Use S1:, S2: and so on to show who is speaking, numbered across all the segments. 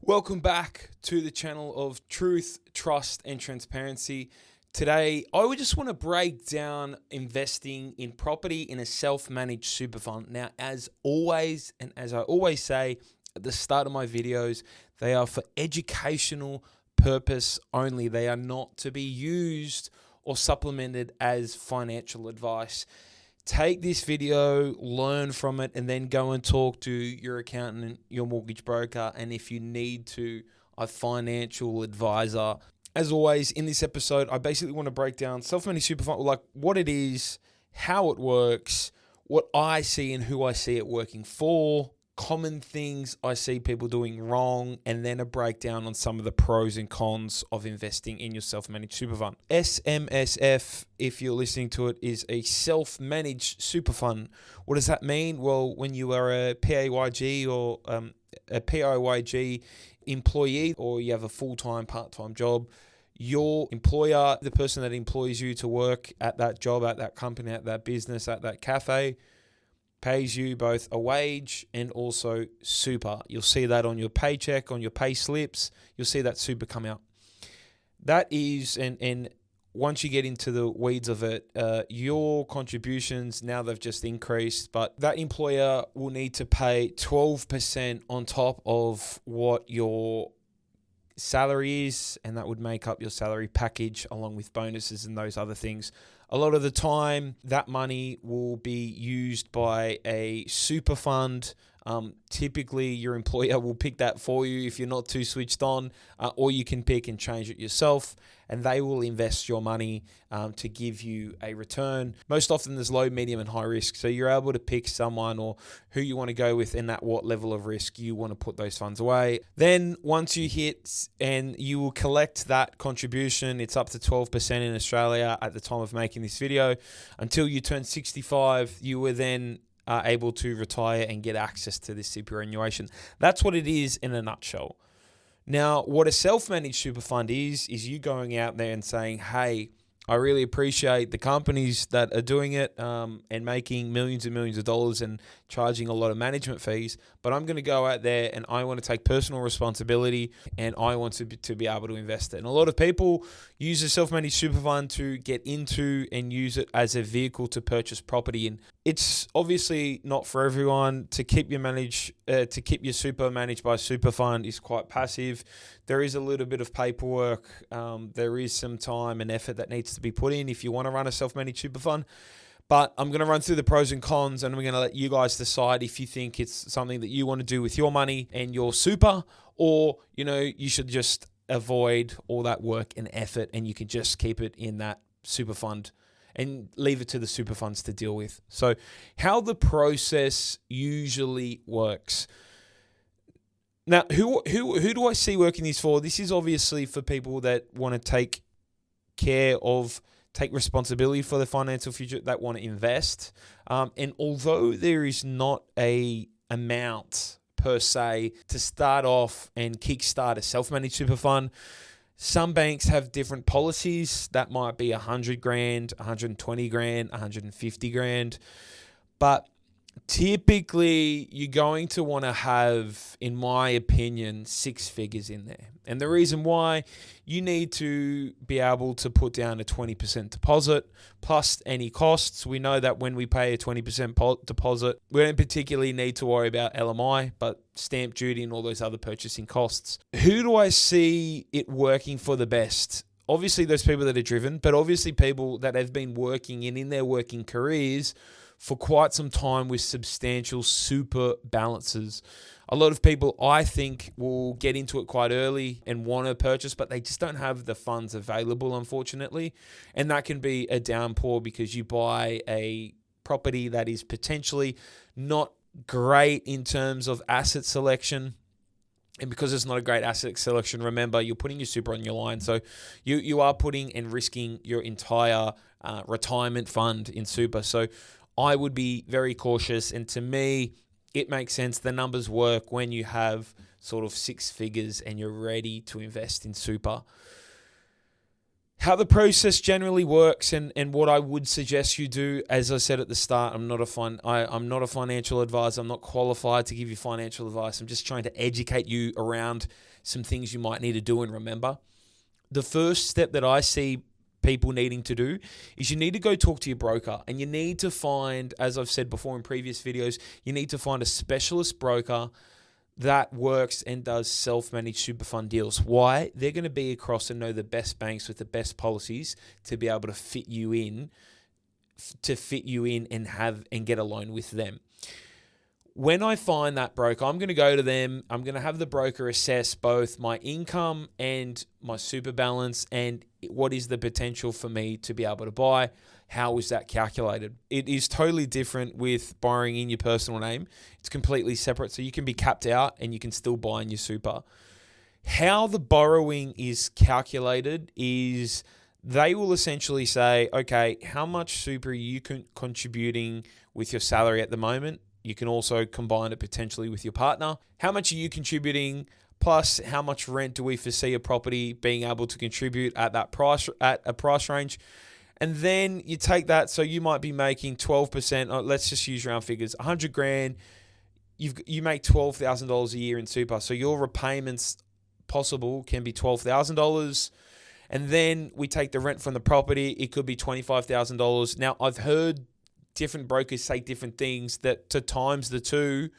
S1: Welcome back to the channel of Truth, Trust, and Transparency. Today, I would just want to break down investing in property in a self-managed super fund. Now, as always, and as I always say at the start of my videos, they are for educational purpose only. They are not to be used or supplemented as financial advice. Take this video, learn from it, and then go and talk to your accountant, your mortgage broker, and if you need to, a financial advisor. As always, in this episode, I basically want to break down self-managed super fund, like what it is, how it works, what I see and who I see it working for, common things I see people doing wrong, and then a breakdown on some of the pros and cons of investing in your self-managed super fund. SMSF, if you're listening to it, is a self-managed super fund. What does that mean? Well, when you are a PAYG or a PAYG employee, or you have a full-time, part-time job, your employer, the person that employs you to work at that job, at that company, at that business, at that cafe, pays you both a wage and also super. You'll see that on your paycheck, on your pay slips. You'll see that super come out. That is, and once you get into the weeds of it, your contributions, now they've just increased, but that employer will need to pay 12% on top of what your salary is, and that would make up your salary package along with bonuses and those other things. A lot of the time, that money will be used by a super fund. Typically, your employer will pick that for you if you're not too switched on, or you can pick and change it yourself, and they will invest your money to give you a return. Most often, there's low, medium, and high risk, so you're able to pick someone or who you want to go with and at what level of risk you want to put those funds away. Then, once you hit and you will collect that contribution, it's up to 12% in Australia at the time of making this video. Until you turn 65, you were then able to retire and get access to this superannuation. That's what it is in a nutshell. Now, what a self-managed super fund is you going out there and saying, hey, I really appreciate the companies that are doing it and making millions and millions of dollars and charging a lot of management fees, but I'm going to go out there and I want to take personal responsibility and I want to be able to invest it. And a lot of people use a self-managed super fund to get into and use it as a vehicle to purchase property. And it's obviously not for everyone. To keep your super managed by a super fund is quite passive. There is a little bit of paperwork. There is some time and effort that needs to be put in if you want to run a self-managed super fund. But I'm going to run through the pros and cons, and we're going to let you guys decide if you think it's something that you want to do with your money and your super, or you should just avoid all that work and effort and you can just keep it in that super fund and leave it to the super funds to deal with. So how the process usually works. Now, who do I see working this for? This is obviously for people that want to take responsibility for their financial future, that want to invest. And although there is not a amount per se to start off and kickstart a self-managed super fund, some banks have different policies. That might be 100 grand, 120 grand, 150 grand. But typically, you're going to want to have, in my opinion, 6 figures in there. And the reason why, you need to be able to put down a 20% deposit plus any costs. We know that when we pay a 20% deposit, we don't particularly need to worry about LMI, but stamp duty and all those other purchasing costs. Who do I see it working for the best? Obviously, those people that are driven, but obviously people that have been working and in their working careers for quite some time with substantial super balances. A lot of people, I think, will get into it quite early and want to purchase, but they just don't have the funds available, unfortunately. And that can be a downpour because you buy a property that is potentially not great in terms of asset selection. And because it's not a great asset selection, remember, you're putting your super on your line. So you are putting and risking your entire retirement fund in super. So I would be very cautious. And to me, it makes sense. The numbers work when you have sort of 6 figures and you're ready to invest in super. How the process generally works and what I would suggest you do, as I said at the start, I'm not a financial advisor. I'm not qualified to give you financial advice. I'm just trying to educate you around some things you might need to do and remember. The first step that I see people needing to do is you need to go talk to your broker, and you need to find, as I've said before in previous videos, you need to find a specialist broker that works and does self-managed super fund deals. Why? They're going to be across and know the best banks with the best policies to be able to fit you in and get a loan with them. When I find that broker, I'm going to go to them. I'm going to have the broker assess both my income and my super balance and what is the potential for me to be able to buy. How is that calculated? It is totally different with borrowing in your personal name. It's completely separate. So you can be capped out and you can still buy in your super. How the borrowing is calculated is they will essentially say, okay, how much super are you contributing with your salary at the moment? You can also combine it potentially with your partner. How much are you contributing? Plus, how much rent do we foresee a property being able to contribute at a price range? And then you take that, so you might be making 12%. Let's just use round figures, 100 grand. You make $12,000 a year in super, so your repayments possible can be $12,000. And then we take the rent from the property. It could be $25,000. Now, I've heard different brokers say different things, that to times the two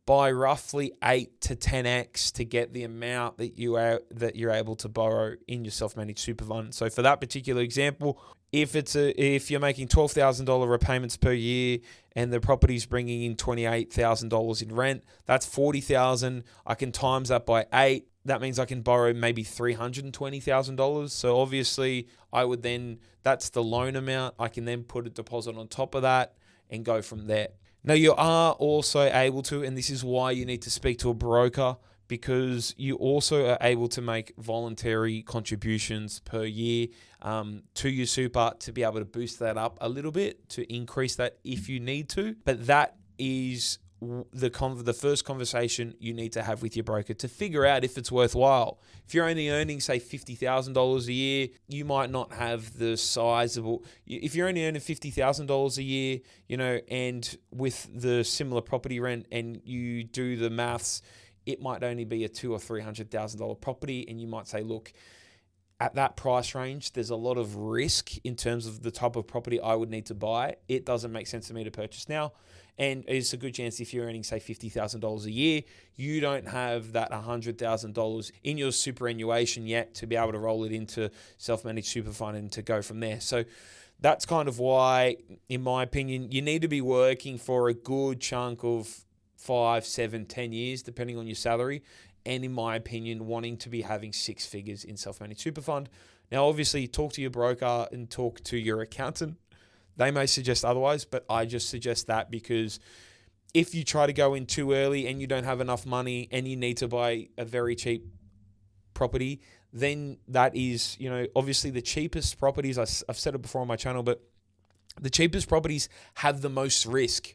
S1: by roughly 8 to 10x to get the amount that you're able to borrow in your self-managed super fund. So for that particular example, if you're making $12,000 repayments per year and the property's bringing in $28,000 in rent, that's $40,000. I can times that by 8. That means I can borrow maybe $320,000. So obviously that's the loan amount. I can then put a deposit on top of that and go from there. Now, you are also able to, and this is why you need to speak to a broker, because you also are able to make voluntary contributions per year to your super to be able to boost that up a little bit, to increase that if you need to. But that is the first conversation you need to have with your broker to figure out if it's worthwhile. If you're only earning, say, $50,000 a year, you might not have the sizable. If you're only earning $50,000 a year, and with the similar property rent, and you do the maths, it might only be a $200,000 or $300,000 property, and you might say, look, at that price range, there's a lot of risk in terms of the type of property I would need to buy. It doesn't make sense to me to purchase now. And it's a good chance if you're earning, say, $50,000 a year, you don't have that $100,000 in your superannuation yet to be able to roll it into self-managed super fund and to go from there. So that's kind of why, in my opinion, you need to be working for a good chunk of 5, 7, 10 years, depending on your salary. And in my opinion, wanting to be having 6 figures in self-managed super fund. Now, obviously, talk to your broker and talk to your accountant. They may suggest otherwise, but I just suggest that because if you try to go in too early and you don't have enough money and you need to buy a very cheap property, then that is, obviously the cheapest properties, I've said it before on my channel, but the cheapest properties have the most risk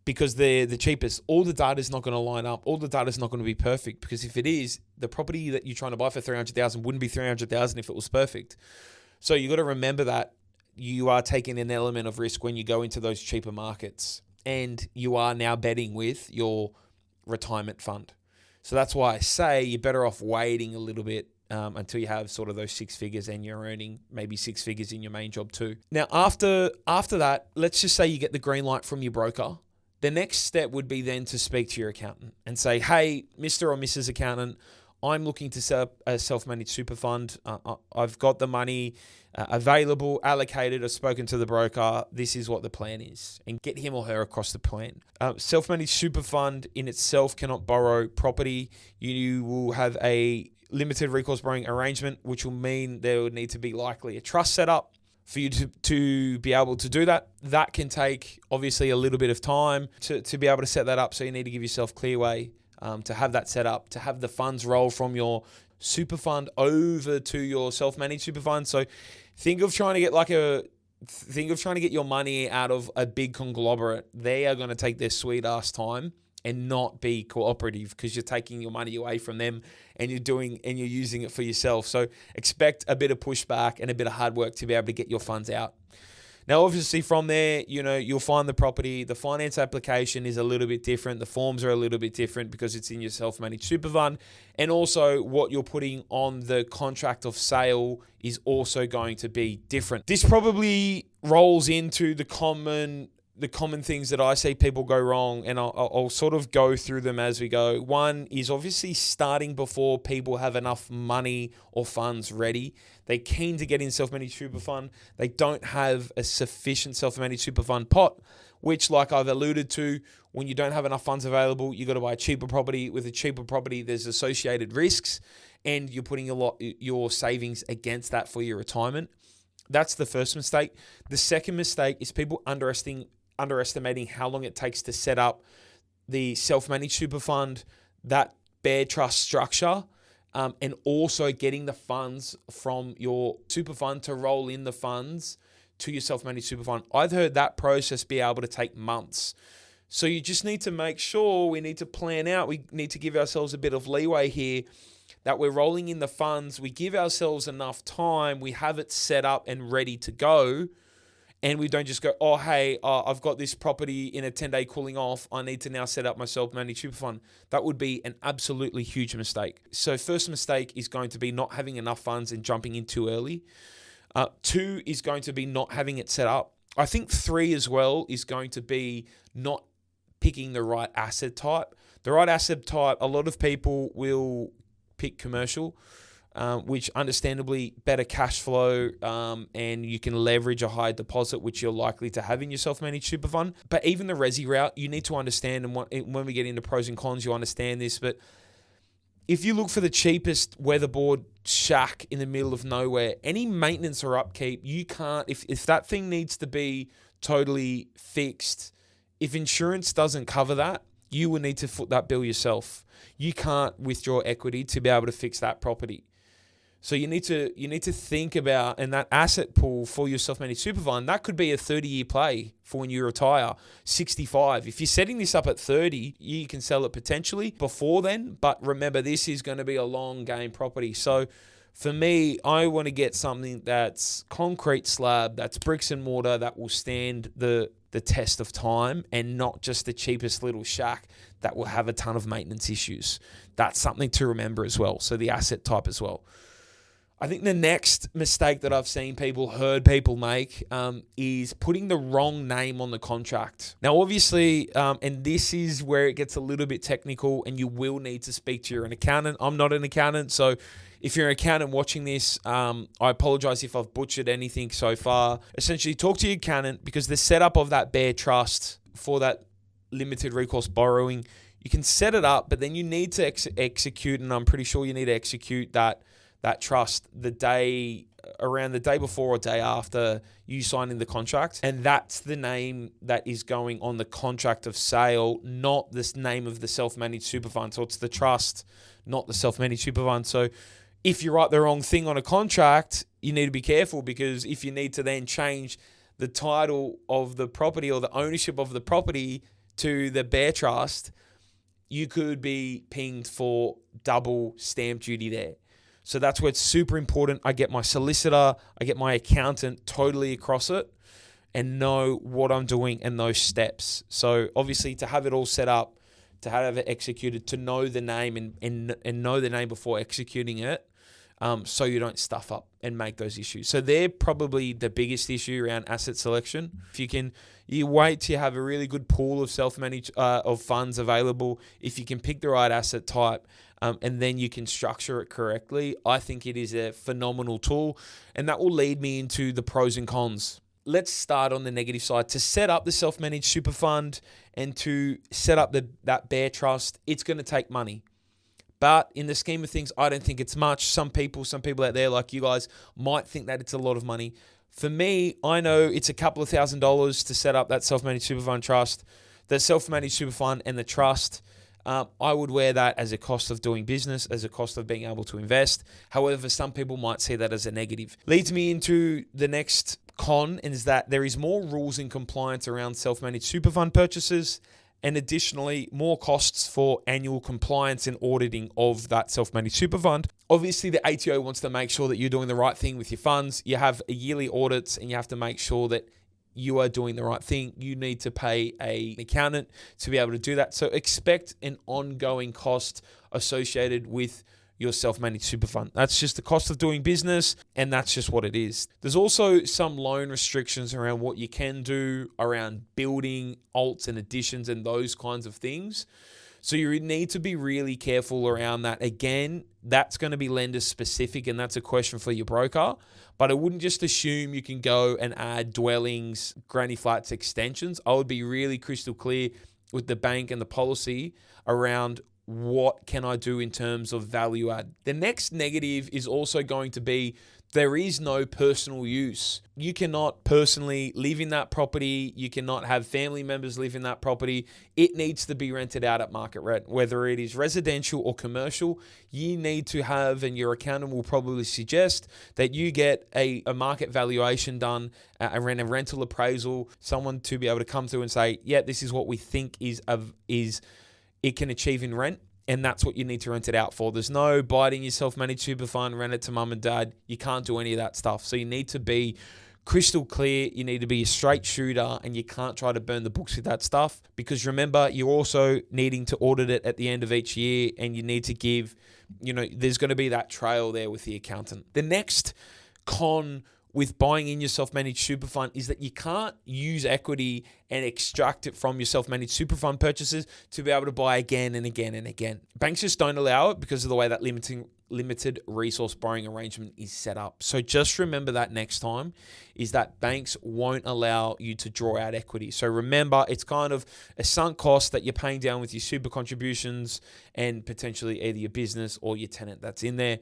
S1: because they're the cheapest. All the data is not going to line up. All the data is not going to be perfect, because if it is, the property that you're trying to buy for $300,000 wouldn't be $300,000 if it was perfect. So you got to remember that you are taking an element of risk when you go into those cheaper markets, and you are now betting with your retirement fund. So that's why I say you're better off waiting a little bit until you have sort of those 6 figures and you're earning maybe 6 figures in your main job too. Now, after that, let's just say you get the green light from your broker. The next step would be then to speak to your accountant and say, hey, Mr. or Mrs. Accountant, I'm looking to set up a self-managed super fund. I've got the money available, allocated. I've spoken to the broker. This is what the plan is, and get him or her across the plan. Self-managed super fund in itself cannot borrow property. You will have a limited recourse borrowing arrangement, which will mean there would need to be likely a trust set up for you to be able to do that. That can take obviously a little bit of time to be able to set that up. So you need to give yourself clear way to have that set up, to have the funds roll from your super fund over to your self-managed super fund. So think of trying to get your money out of a big conglomerate. They are going to take their sweet ass time, and not be cooperative, because you're taking your money away from them and you're using it for yourself. So expect a bit of pushback and a bit of hard work to be able to get your funds out. Now, obviously from there, you'll find the property. The finance application is a little bit different. The forms are a little bit different because it's in your self-managed super fund. And also what you're putting on the contract of sale is also going to be different. This probably rolls into the common things that I see people go wrong, and I'll sort of go through them as we go. One is obviously starting before people have enough money or funds ready. They're keen to get in self-managed super fund. They don't have a sufficient self-managed super fund pot, which, like I've alluded to, when you don't have enough funds available, you got to buy a cheaper property. With a cheaper property, there's associated risks, and you're putting your savings against that for your retirement. That's the first mistake. The second mistake is people underestimating how long it takes to set up the self-managed super fund, that bare trust structure, and also getting the funds from your super fund to roll in the funds to your self-managed super fund. I've heard that process be able to take months. So you just need to make sure, we need to plan out, we need to give ourselves a bit of leeway here, that we're rolling in the funds, we give ourselves enough time, we have it set up and ready to go. And we don't just go, oh, hey, I've got this property in a 10-day cooling off. I need to now set up my self-managed super fund. That would be an absolutely huge mistake. So first mistake is going to be not having enough funds and jumping in too early. 2 is going to be not having it set up. I think 3 as well is going to be not picking the right asset type. The right asset type, a lot of people will pick commercial, which understandably better cash flow, and you can leverage a high deposit, which you're likely to have in your self-managed super fund. But even the resi route, you need to understand, and when we get into pros and cons, you understand this, but if you look for the cheapest weatherboard shack in the middle of nowhere, any maintenance or upkeep, you can't, if that thing needs to be totally fixed, if insurance doesn't cover that, you will need to foot that bill yourself. You can't withdraw equity to be able to fix that property. So you need to think about, and that asset pool for your self-managed super fund, that could be a 30-year play for when you retire, 65. If you're setting this up at 30, you can sell it potentially before then. But remember, this is going to be a long game property. So for me, I want to get something that's concrete slab, that's bricks and mortar, that will stand the test of time, and not just the cheapest little shack that will have a ton of maintenance issues. That's something to remember as well. So the asset type as well. I think the next mistake that I've heard people make is putting the wrong name on the contract. Now, obviously, and this is where it gets a little bit technical, and you will need to speak to an accountant. I'm not an accountant, so if you're an accountant watching this, I apologize if I've butchered anything so far. Essentially, talk to your accountant, because the setup of that bare trust for that limited recourse borrowing, you can set it up, but then you need to execute, and I'm pretty sure you need to execute that trust around the day before or day after you sign in the contract. And that's the name that is going on the contract of sale, not this name of the self-managed super fund. So it's the trust, not the self-managed super fund. So if you write the wrong thing on a contract, you need to be careful, because if you need to then change the title of the property or the ownership of the property to the bare trust, you could be pinged for double stamp duty there. So that's where it's super important. I get my solicitor, I get my accountant totally across it and know what I'm doing and those steps. So obviously, to have it all set up, to have it executed, to know the name and know the name before executing it, so you don't stuff up and make those issues. So they're probably the biggest issue around asset selection. If you wait till you have a really good pool of self-managed of funds available, if you can pick the right asset type, and then you can structure it correctly, I think it is a phenomenal tool. And that will lead me into the pros and cons. Let's start on the negative side. To set up the self-managed super fund and to set up that bare trust, it's going to take money. But in the scheme of things, I don't think it's much. Some people out there like you guys might think that it's a lot of money. For me, I know it's a couple of $1,000s to set up that self-managed super fund trust, the self-managed super fund and the trust. I would wear that as a cost of doing business, as a cost of being able to invest. However, some people might see that as a negative. Leads me into the next con, is that there is more rules and compliance around self-managed super fund purchases And additionally, more costs for annual compliance and auditing of that self-managed super fund. Obviously, the ATO wants to make sure that you're doing the right thing with your funds. You have a yearly audits and you have to make sure that you are doing the right thing. You need to pay an accountant to be able to do that. So expect an ongoing cost associated with your self-managed super fund. That's just the cost of doing business, and that's just what it is. There's also some loan restrictions around what you can do around building alts and additions and those kinds of things. So you need to be really careful around that. Again, that's going to be lender specific, and that's a question for your broker. But I wouldn't just assume you can go and add dwellings, granny flats, extensions. I would be really crystal clear with the bank and the policy around what can I do in terms of value add. The next negative is also going to be there is no personal use. You cannot personally live in that property. You cannot have family members live in that property. It needs to be rented out at market rent, whether it is residential or commercial. You need to have, and your accountant will probably suggest that you get a market valuation done, a rental appraisal, someone to be able to come through and say, yeah, this is what we think is it can achieve in rent, and that's what you need to rent it out for. There's no biting your self-managed super fund, rent it to mum and dad. You can't do any of that stuff. So you need to be crystal clear. You need to be a straight shooter, and you can't try to burn the books with that stuff, because remember, you're also needing to audit it at the end of each year, and you need to give, there's going to be that trail there with the accountant. The next con with buying in your self-managed super fund is that you can't use equity and extract it from your self-managed super fund purchases to be able to buy again and again and again. Banks just don't allow it because of the way that limited resource borrowing arrangement is set up. So just remember that next time, is that banks won't allow you to draw out equity. So remember, it's kind of a sunk cost that you're paying down with your super contributions and potentially either your business or your tenant that's in there.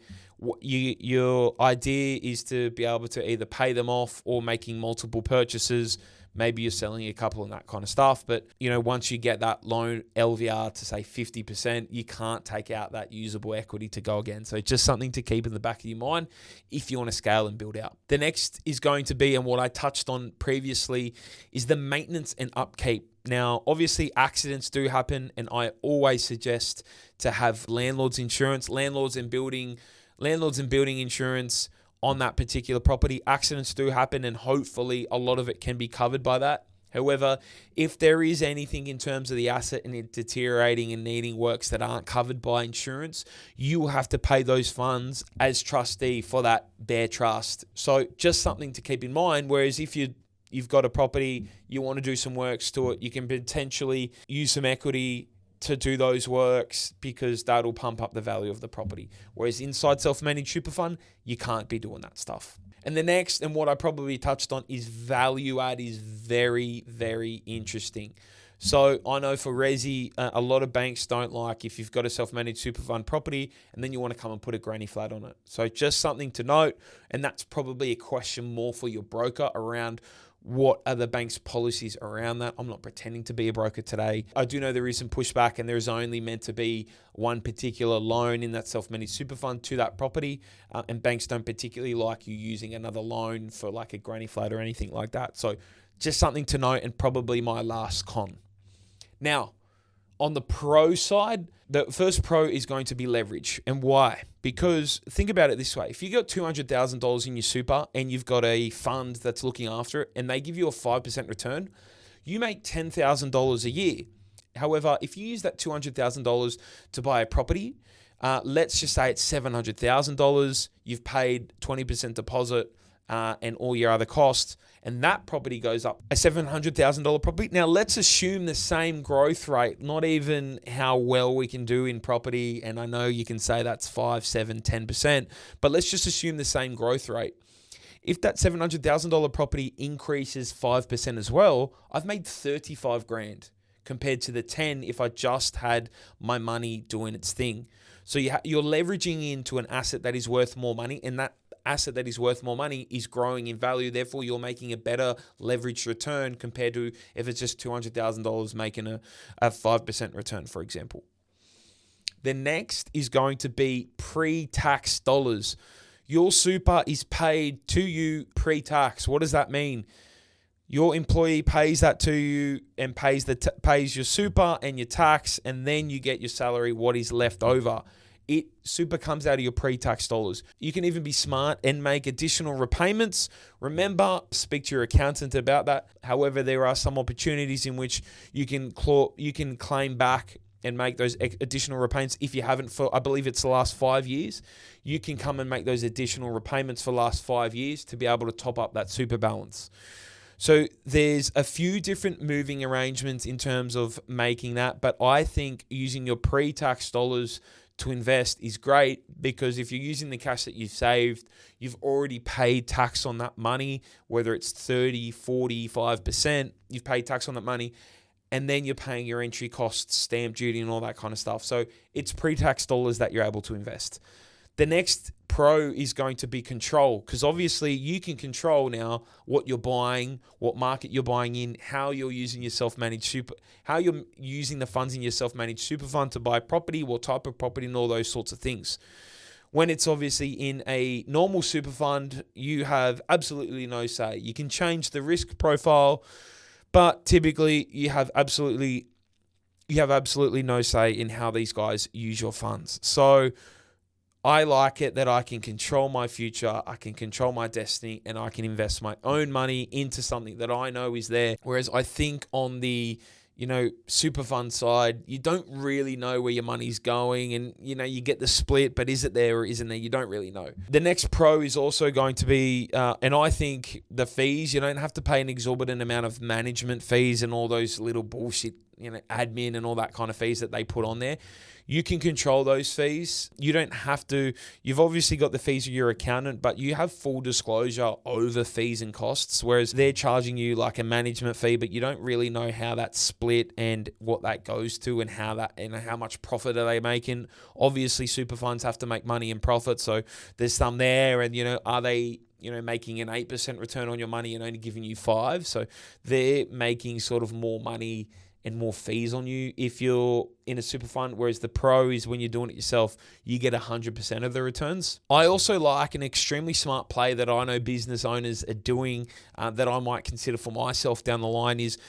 S1: Your idea is to be able to either pay them off or making multiple purchases. Maybe you're selling a couple and that kind of stuff. But, once you get that loan LVR to say 50%, you can't take out that usable equity to go again. So just something to keep in the back of your mind if you want to scale and build out. The next is going to be, and what I touched on previously, is the maintenance and upkeep. Now, obviously, accidents do happen, and I always suggest to have landlord's insurance, landlords and building insurance on that particular property. Accidents do happen, and hopefully a lot of it can be covered by that. However, if there is anything in terms of the asset and it deteriorating and needing works that aren't covered by insurance, you will have to pay those funds as trustee for that bare trust. So just something to keep in mind. Whereas if you've got a property, you want to do some works to it, you can potentially use some equity to do those works, because that'll pump up the value of the property. Whereas inside self-managed super fund, you can't be doing that stuff. And the next, and what I probably touched on, is value add is very, very interesting. So I know for resi, a lot of banks don't like if you've got a self-managed super fund property and then you want to come and put a granny flat on it. So just something to note, and that's probably a question more for your broker around what are the bank's policies around that. I'm not pretending to be a broker today. I do know there is some pushback, and there's only meant to be one particular loan in that self-managed super fund to that property, and banks don't particularly like you using another loan for like a granny flat or anything like that. So just something to note, and probably my last con. Now, on the pro side, the first pro is going to be leverage. And why? Because think about it this way. If you got $200,000 in your super and you've got a fund that's looking after it and they give you a 5% return, you make $10,000 a year. However, if you use that $200,000 to buy a property, let's just say it's $700,000, you've paid 20% deposit and all your other costs, and that property goes up, a $700,000 property. Now, let's assume the same growth rate, not even how well we can do in property. And I know you can say that's 5, 7, 10%, but let's just assume the same growth rate. If that $700,000 property increases 5% as well, I've made 35 grand compared to the 10 if I just had my money doing its thing. So you're leveraging into an asset that is worth more money, and that asset that is worth more money is growing in value. Therefore, you're making a better leveraged return compared to if it's just $200,000 making a 5% return, for example. The next is going to be pre-tax dollars. Your super is paid to you pre-tax. What does that mean? Your employee pays that to you and pays your super and your tax, and then you get your salary, what is left over. Super comes out of your pre-tax dollars. You can even be smart and make additional repayments. Remember, speak to your accountant about that. However, there are some opportunities in which you can claim back and make those additional repayments if you haven't for, I believe it's the last 5 years. You can come and make those additional repayments for the last 5 years to be able to top up that super balance. So there's a few different moving arrangements in terms of making that, but I think using your pre-tax dollars to invest is great, because if you're using the cash that you've saved, you've already paid tax on that money, whether it's 30, 45%, you've paid tax on that money, and then you're paying your entry costs, stamp duty, and all that kind of stuff. So it's pre-tax dollars that you're able to invest. The next pro is going to be control, because obviously you can control now what you're buying, what market you're buying in, how you're using your how you're using the funds in your self-managed super fund to buy property, what type of property, and all those sorts of things. When it's obviously in a normal super fund, you have absolutely no say. You can change the risk profile, but typically you have absolutely no say in how these guys use your funds. So I like it that I can control my future, I can control my destiny, and I can invest my own money into something that I know is there. Whereas I think on the, super fund side, you don't really know where your money's going, and, you get the split, but is it there or isn't there? You don't really know. The next pro is also going to be, and I think the fees, you don't have to pay an exorbitant amount of management fees and all those little bullshit, admin and all that kind of fees that they put on there. You can control those fees. You don't have to. You've obviously got the fees of your accountant, but you have full disclosure over fees and costs, whereas they're charging you like a management fee, but you don't really know how that's split and what that goes to and how much profit are they making. Obviously, super funds have to make money and profit, so there's some there, and are they making an 8% return on your money and only giving you 5%? So they're making sort of more money and more fees on you if you're in a super fund, whereas the pro is when you're doing it yourself, you get 100% of the returns. I also like an extremely smart play that I know business owners are doing that I might consider for myself down the line is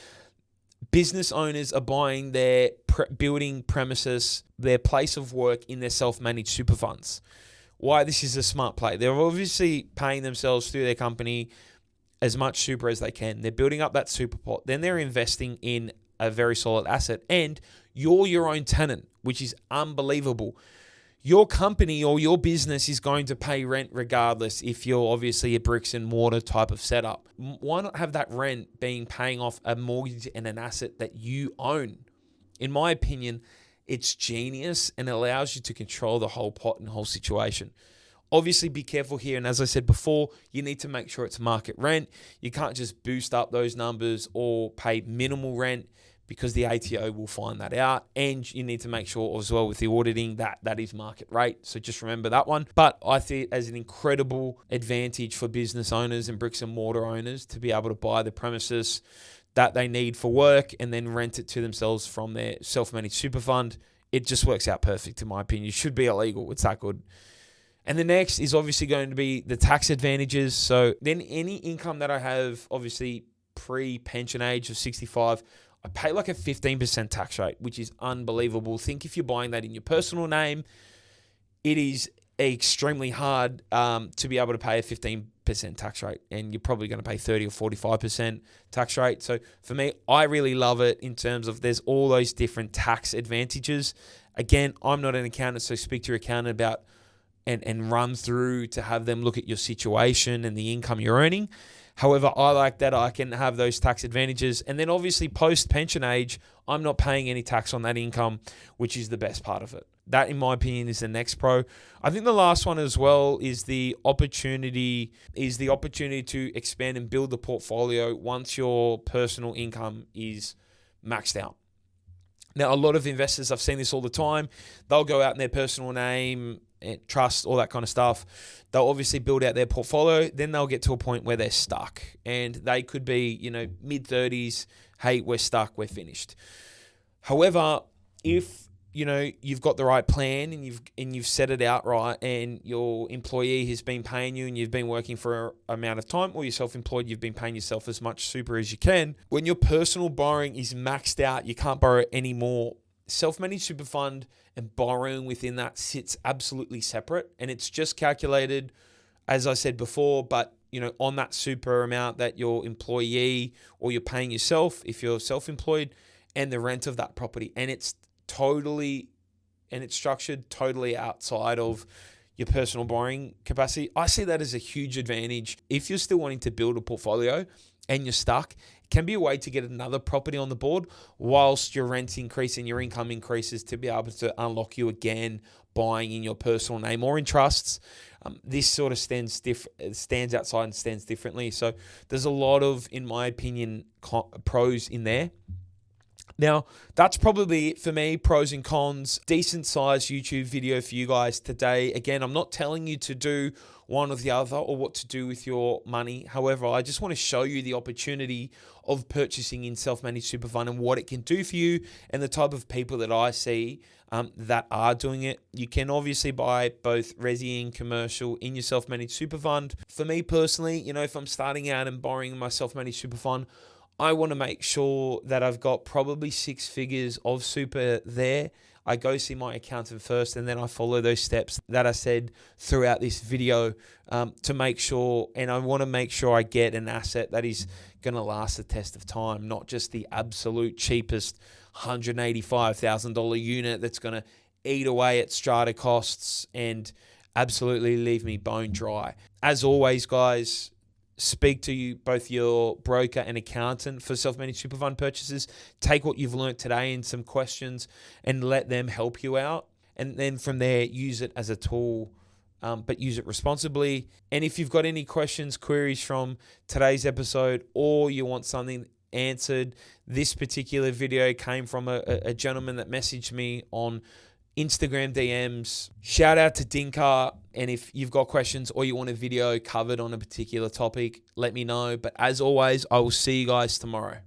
S1: business owners are buying their building premises, their place of work in their self-managed super funds. Why this is a smart play? They're obviously paying themselves through their company as much super as they can. They're building up that super pot. Then they're investing in a very solid asset, and you're your own tenant, which is unbelievable. Your company or your business is going to pay rent regardless if you're obviously a bricks and mortar type of setup. Why not have that rent paying off a mortgage and an asset that you own? In my opinion, it's genius and allows you to control the whole pot and whole situation. Obviously, be careful here. And as I said before, you need to make sure it's market rent. You can't just boost up those numbers or pay minimal rent, because the ATO will find that out. And you need to make sure as well with the auditing that is market rate. So just remember that one. But I see it as an incredible advantage for business owners and bricks and mortar owners to be able to buy the premises that they need for work and then rent it to themselves from their self-managed super fund. It just works out perfect in my opinion. It should be illegal. It's that good. And the next is obviously going to be the tax advantages. So then any income that I have, obviously pre-pension age of 65, I pay like a 15% tax rate, which is unbelievable. Think if you're buying that in your personal name, it is extremely hard to be able to pay a 15% tax rate, and you're probably going to pay 30 or 45% tax rate. So for me, I really love it in terms of there's all those different tax advantages. Again, I'm not an accountant, so speak to your accountant about and run through to have them look at your situation and the income you're earning. However, I like that I can have those tax advantages. And then obviously post-pension age, I'm not paying any tax on that income, which is the best part of it. That, in my opinion, is the next pro. I think the last one as well is the opportunity to expand and build the portfolio once your personal income is maxed out. Now, a lot of investors, I've seen this all the time, they'll go out in their personal name, trust, all that kind of stuff. They'll obviously build out their portfolio. Then they'll get to a point where they're stuck. And they could be, mid-30s, hey, we're stuck, we're finished. However, if you've got the right plan and you've set it out right, and your employee has been paying you and you've been working for an amount of time, or you're self-employed, you've been paying yourself as much super as you can. When your personal borrowing is maxed out, you can't borrow anymore. Self-managed super fund and borrowing within that sits absolutely separate, and it's just calculated, as I said before, but on that super amount that your employee or you're paying yourself if you're self-employed, and the rent of that property. And it's structured totally outside of your personal borrowing capacity. I see that as a huge advantage. If you're still wanting to build a portfolio and you're stuck, it can be a way to get another property on the board whilst your rent increase and your income increases, to be able to unlock you again buying in your personal name or in trusts. This sort of stands outside and stands differently. So there's a lot of, in my opinion, pros in there. Now, that's probably it for me, pros and cons. Decent sized YouTube video for you guys today. Again, I'm not telling you to do one or the other or what to do with your money. However, I just want to show you the opportunity of purchasing in self-managed super fund and what it can do for you, and the type of people that I see that are doing it. You can obviously buy both resi and commercial in your self-managed super fund. For me personally, if I'm starting out and borrowing my self-managed super fund, I want to make sure that I've got probably 6 figures of super there. I go see my accountant first, and then I follow those steps that I said throughout this video to make sure, and I want to make sure I get an asset that is going to last the test of time, not just the absolute cheapest $185,000 unit that's going to eat away at strata costs and absolutely leave me bone dry. As always, guys, speak to both your broker and accountant for self-managed super fund purchases. Take what you've learned today and some questions and let them help you out. And then from there, use it as a tool, but use it responsibly. And if you've got any questions, queries from today's episode, or you want something answered, this particular video came from a gentleman that messaged me on Instagram DMs. Shout out to Dinka. And if you've got questions or you want a video covered on a particular topic, let me know. But as always, I will see you guys tomorrow.